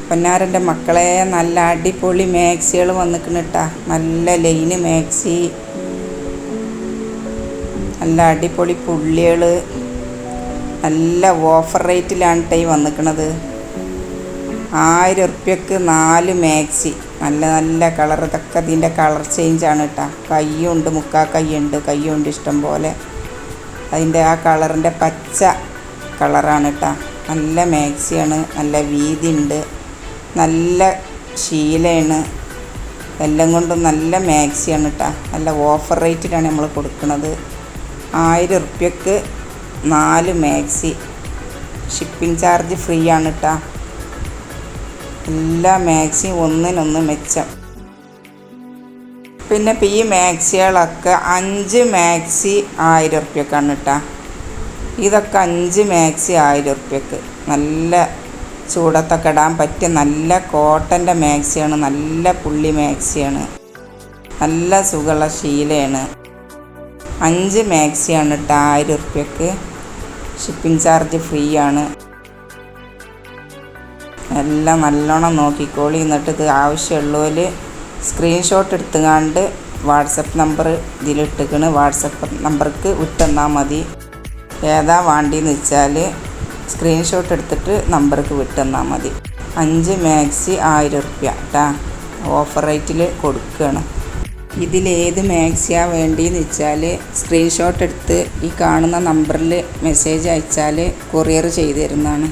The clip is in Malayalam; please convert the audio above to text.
പൊന്നാരൻ്റെ മക്കളെ നല്ല അടിപൊളി മാക്സികൾ വന്നിക്കണ് കേട്ടാ. നല്ല ലൈന് മാക്സി, നല്ല അടിപൊളി പുള്ളികൾ, നല്ല ഓഫർ റേറ്റിലാണ് കേട്ടോ ഈ വന്നിക്കണത്. 1000 ഉറുപ്പ്യക്ക് 4 മാക്സി. നല്ല നല്ല കളർ. ഇതൊക്കെ ഇതിൻ്റെ കളർ ചേഞ്ചാണ് കേട്ടോ. കയ്യുണ്ട്, മുക്കാ കയ്യുണ്ട്, കയ്യുണ്ട് ഇഷ്ടം പോലെ. അതിൻ്റെ ആ കളറിൻ്റെ പച്ച കളറാണ് കേട്ടോ. നല്ല മാക്സിയാണ്, നല്ല വീതി ഉണ്ട്, നല്ല ശീലയാണ്, എല്ലാം കൊണ്ടും നല്ല മാക്സിയാണ് കേട്ടോ. നല്ല ഓഫർ റേറ്റിലാണ് നമ്മൾ കൊടുക്കുന്നത്. 1000 ഉറുപ്പ്യക്ക് 4 മാക്സി. ഷിപ്പിംഗ് ചാർജ് ഫ്രീ ആണ് കേട്ടോ. എല്ലാ മാക്സിയും ഒന്നിനൊന്ന് മെച്ചം. പിന്നെ ഇപ്പോൾ ഈ മാക്സികളൊക്കെ 5 മാക്സി 1000 ഉറുപ്പ്യക്കാണ് കേട്ടോ. ഇതൊക്കെ 5 മാക്സി 1000 ഉറുപ്പ്യക്ക്. നല്ല ചൂടത്തൊക്കെ ഇടാൻ പറ്റിയ നല്ല കോട്ടൻ്റെ മാക്സിയാണ്, നല്ല പുള്ളി മാക്സിയാണ്, നല്ല സുഖമുള്ള ശീലയാണ്. 5 മാക്സിയാണ് കേട്ടോ 1000 ഉറുപ്പ്യക്ക്. ഷിപ്പിംഗ് ചാർജ് ഫ്രീ ആണ്. എല്ലാം നല്ലോണം നോക്കിക്കോളി. എന്നിട്ട് ഇത് ആവശ്യമുള്ളവർ സ്ക്രീൻഷോട്ട് എടുത്തുകൊണ്ട് വാട്സപ്പ് നമ്പർ ഇതിലിട്ടിക്കണ്. വാട്സപ്പ് നമ്പർക്ക് വിട്ടെന്നാൽ മതി. ഏതാ വേണ്ടിയെന്ന് വെച്ചാൽ സ്ക്രീൻഷോട്ട് എടുത്തിട്ട് നമ്പർക്ക് വിട്ടെന്നാൽ മതി. 5 മാക്സി 1000 ഉറുപ്പ്യ കേട്ടോ. ഓഫർ റേറ്റിൽ കൊടുക്കുകയാണ്. ഇതിലേത് മാക്സിയാണ് വേണ്ടിയെന്ന് വെച്ചാൽ സ്ക്രീൻഷോട്ട് എടുത്ത് ഈ കാണുന്ന നമ്പറിൽ മെസ്സേജ് അയച്ചാൽ കൊറിയർ ചെയ്തു തരുന്നതാണ്.